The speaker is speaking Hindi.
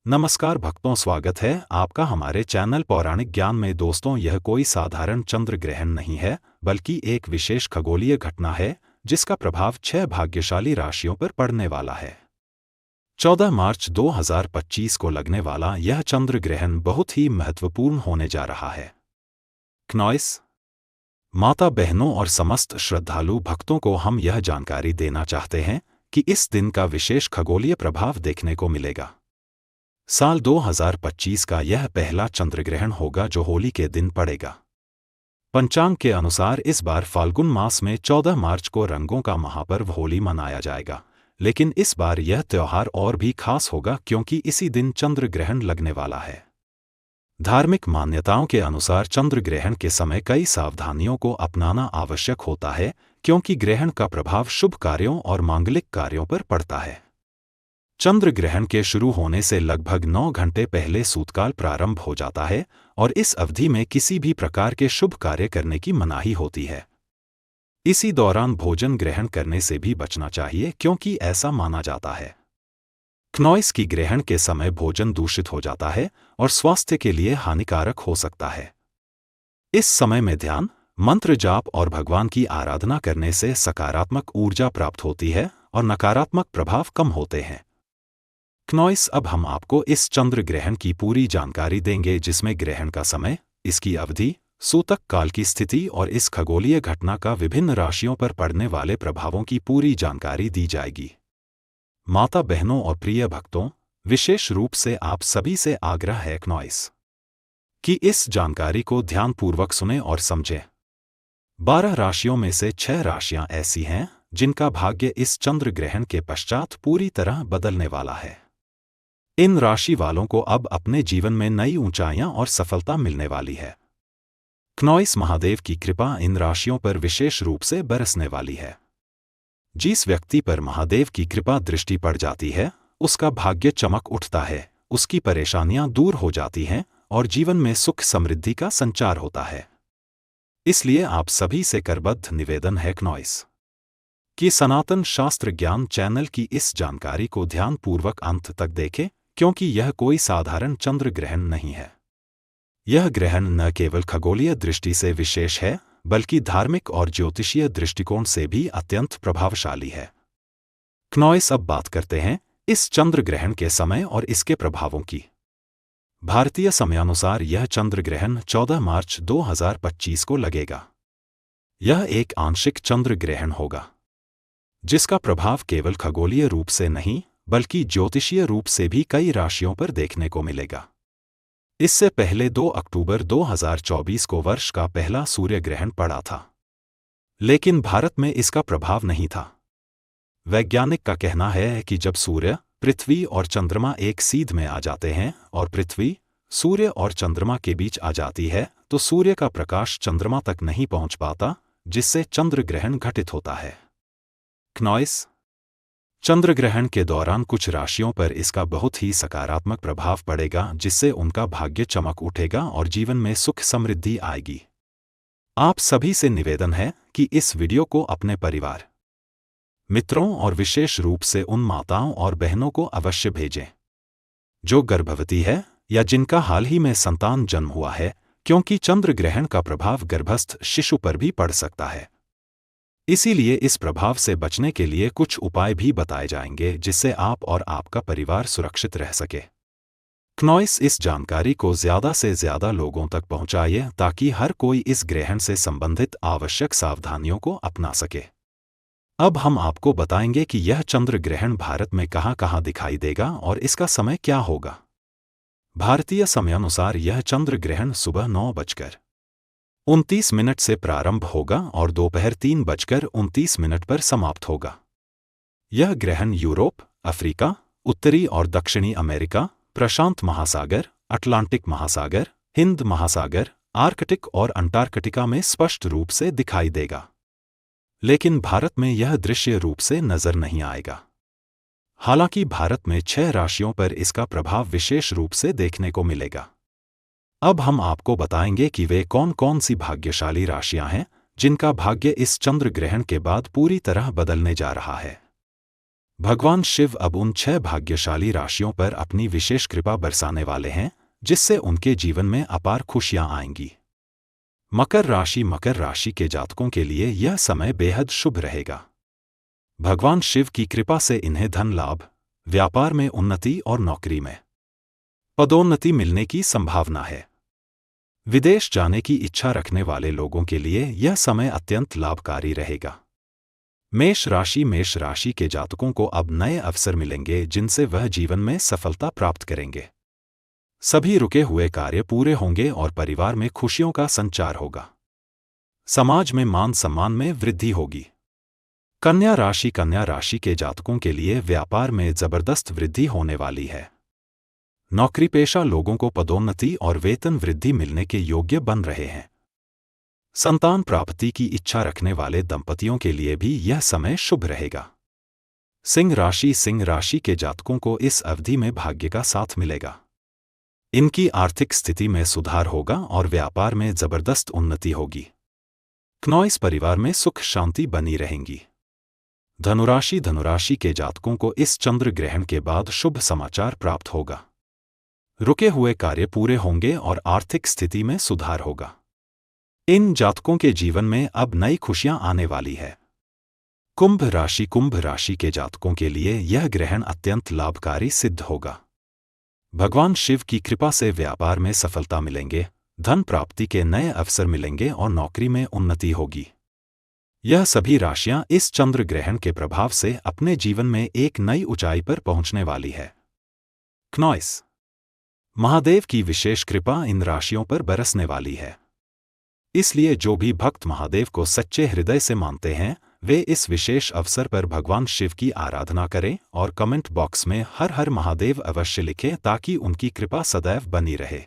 नमस्कार भक्तों, स्वागत है आपका हमारे चैनल पौराणिक ज्ञान में। दोस्तों, यह कोई साधारण चंद्र ग्रहण नहीं है, बल्कि एक विशेष खगोलीय घटना है जिसका प्रभाव 6 भाग्यशाली राशियों पर पड़ने वाला है। 14 मार्च 2025 को लगने वाला यह चंद्र ग्रहण बहुत ही महत्वपूर्ण होने जा रहा है। क्नॉइस माता बहनों और समस्त श्रद्धालु भक्तों को हम यह जानकारी देना चाहते हैं कि इस दिन का विशेष खगोलीय प्रभाव देखने को मिलेगा। साल 2025 का यह पहला चंद्रग्रहण होगा जो होली के दिन पड़ेगा। पंचांग के अनुसार इस बार फाल्गुन मास में 14 मार्च को रंगों का महापर्व होली मनाया जाएगा, लेकिन इस बार यह त्योहार और भी खास होगा क्योंकि इसी दिन चंद्र ग्रहण लगने वाला है। धार्मिक मान्यताओं के अनुसार चंद्र ग्रहण के समय कई सावधानियों को अपनाना आवश्यक होता है, क्योंकि ग्रहण का प्रभाव शुभ कार्यों और मांगलिक कार्यों पर पड़ता है। चंद्र ग्रहण के शुरू होने से लगभग 9 घंटे पहले सूतकाल प्रारंभ हो जाता है और इस अवधि में किसी भी प्रकार के शुभ कार्य करने की मनाही होती है। इसी दौरान भोजन ग्रहण करने से भी बचना चाहिए, क्योंकि ऐसा माना जाता है क्नॉइस की ग्रहण के समय भोजन दूषित हो जाता है और स्वास्थ्य के लिए हानिकारक हो सकता है। इस समय में ध्यान, मंत्र जाप और भगवान की आराधना करने से सकारात्मक ऊर्जा प्राप्त होती है और नकारात्मक प्रभाव कम होते हैं। क्नॉइस, अब हम आपको इस चंद्र ग्रहण की पूरी जानकारी देंगे, जिसमें ग्रहण का समय, इसकी अवधि, सूतक काल की स्थिति और इस खगोलीय घटना का विभिन्न राशियों पर पड़ने वाले प्रभावों की पूरी जानकारी दी जाएगी। माता बहनों और प्रिय भक्तों, विशेष रूप से आप सभी से आग्रह है क्नॉइस कि इस जानकारी को ध्यानपूर्वक सुनें और समझें। 12 राशियों में से 6 राशियां ऐसी हैं जिनका भाग्य इस चंद्र ग्रहण के पश्चात पूरी तरह बदलने वाला है। इन राशि वालों को अब अपने जीवन में नई ऊंचाइयां और सफलता मिलने वाली है। क्नॉइस महादेव की कृपा इन राशियों पर विशेष रूप से बरसने वाली है। जिस व्यक्ति पर महादेव की कृपा दृष्टि पड़ जाती है, उसका भाग्य चमक उठता है, उसकी परेशानियां दूर हो जाती हैं और जीवन में सुख समृद्धि का संचार होता है। इसलिए आप सभी से करबद्ध निवेदन है क्नॉइस कि सनातन शास्त्र ज्ञान चैनल की इस जानकारी को ध्यानपूर्वक अंत तक देखें, क्योंकि यह कोई साधारण चंद्र ग्रहण नहीं है। यह ग्रहण न केवल खगोलीय दृष्टि से विशेष है, बल्कि धार्मिक और ज्योतिषीय दृष्टिकोण से भी अत्यंत प्रभावशाली है। क्नॉइस, अब बात करते हैं इस चंद्र ग्रहण के समय और इसके प्रभावों की। भारतीय समयानुसार यह चंद्र ग्रहण 14 मार्च 2025 को लगेगा। यह एक आंशिक चंद्र ग्रहण होगा, जिसका प्रभाव केवल खगोलीय रूप से नहीं बल्कि ज्योतिषीय रूप से भी कई राशियों पर देखने को मिलेगा। इससे पहले 2 अक्टूबर 2024 को वर्ष का पहला सूर्य ग्रहण पड़ा था, लेकिन भारत में इसका प्रभाव नहीं था। वैज्ञानिक का कहना है कि जब सूर्य, पृथ्वी और चंद्रमा एक सीध में आ जाते हैं और पृथ्वी, सूर्य और चंद्रमा के बीच आ जाती है, तो सूर्य का प्रकाश चंद्रमा तक नहीं पहुंच पाता, जिससे चंद्र ग्रहण घटित होता है। क्नॉइस, चंद्र ग्रहण के दौरान कुछ राशियों पर इसका बहुत ही सकारात्मक प्रभाव पड़ेगा, जिससे उनका भाग्य चमक उठेगा और जीवन में सुख समृद्धि आएगी। आप सभी से निवेदन है कि इस वीडियो को अपने परिवार, मित्रों और विशेष रूप से उन माताओं और बहनों को अवश्य भेजें जो गर्भवती है या जिनका हाल ही में संतान जन्म हुआ है, क्योंकि चंद्र ग्रहण का प्रभाव गर्भस्थ शिशु पर भी पड़ सकता है। इसीलिए इस प्रभाव से बचने के लिए कुछ उपाय भी बताए जाएंगे, जिससे आप और आपका परिवार सुरक्षित रह सके। क्नॉइस, इस जानकारी को ज्यादा से ज्यादा लोगों तक पहुंचाइए ताकि हर कोई इस ग्रहण से संबंधित आवश्यक सावधानियों को अपना सके। अब हम आपको बताएंगे कि यह चंद्र ग्रहण भारत में कहां-कहां दिखाई देगा और इसका समय क्या होगा। भारतीय समयानुसार यह चंद्र ग्रहण सुबह 9:29 से प्रारंभ होगा और दोपहर 3:29 पर समाप्त होगा। यह ग्रहण यूरोप, अफ्रीका, उत्तरी और दक्षिणी अमेरिका, प्रशांत महासागर, अटलांटिक महासागर, हिंद महासागर, आर्कटिक और अंटार्कटिका में स्पष्ट रूप से दिखाई देगा, लेकिन भारत में यह दृश्य रूप से नजर नहीं आएगा। हालांकि भारत में 6 राशियों पर इसका प्रभाव विशेष रूप से देखने को मिलेगा। अब हम आपको बताएंगे कि वे कौन-कौन सी भाग्यशाली राशियां हैं जिनका भाग्य इस चंद्र ग्रहण के बाद पूरी तरह बदलने जा रहा है। भगवान शिव अब उन 6 भाग्यशाली राशियों पर अपनी विशेष कृपा बरसाने वाले हैं, जिससे उनके जीवन में अपार खुशियां आएंगी। मकर राशि के जातकों के लिए यह समय बेहद शुभ रहेगा। भगवान शिव की कृपा से इन्हें धन लाभ, व्यापार में उन्नति और नौकरी में पदोन्नति मिलने की संभावना है। विदेश जाने की इच्छा रखने वाले लोगों के लिए यह समय अत्यंत लाभकारी रहेगा। मेष राशि के जातकों को अब नए अवसर मिलेंगे, जिनसे वह जीवन में सफलता प्राप्त करेंगे। सभी रुके हुए कार्य पूरे होंगे और परिवार में खुशियों का संचार होगा। समाज में मान सम्मान में वृद्धि होगी। कन्या राशि के जातकों के लिए व्यापार में जबरदस्त वृद्धि होने वाली है। नौकरी पेशा लोगों को पदोन्नति और वेतन वृद्धि मिलने के योग्य बन रहे हैं। संतान प्राप्ति की इच्छा रखने वाले दंपतियों के लिए भी यह समय शुभ रहेगा। सिंह राशि के जातकों को इस अवधि में भाग्य का साथ मिलेगा। इनकी आर्थिक स्थिति में सुधार होगा और व्यापार में जबरदस्त उन्नति होगी। क्नॉइस परिवार में सुख शांति बनी रहेंगी। धनुराशि के जातकों को इस चंद्र ग्रहण के बाद शुभ समाचार प्राप्त होगा। रुके हुए कार्य पूरे होंगे और आर्थिक स्थिति में सुधार होगा। इन जातकों के जीवन में अब नई खुशियां आने वाली है। कुंभ राशि के जातकों के लिए यह ग्रहण अत्यंत लाभकारी सिद्ध होगा। भगवान शिव की कृपा से व्यापार में सफलता मिलेंगे, धन प्राप्ति के नए अवसर मिलेंगे और नौकरी में उन्नति होगी। यह सभी राशियां इस चंद्र ग्रहण के प्रभाव से अपने जीवन में एक नई ऊंचाई पर पहुंचने वाली है। क्नॉइस महादेव की विशेष कृपा इन राशियों पर बरसने वाली है। इसलिए जो भी भक्त महादेव को सच्चे हृदय से मानते हैं, वे इस विशेष अवसर पर भगवान शिव की आराधना करें और कमेंट बॉक्स में हर हर महादेव अवश्य लिखें, ताकि उनकी कृपा सदैव बनी रहे।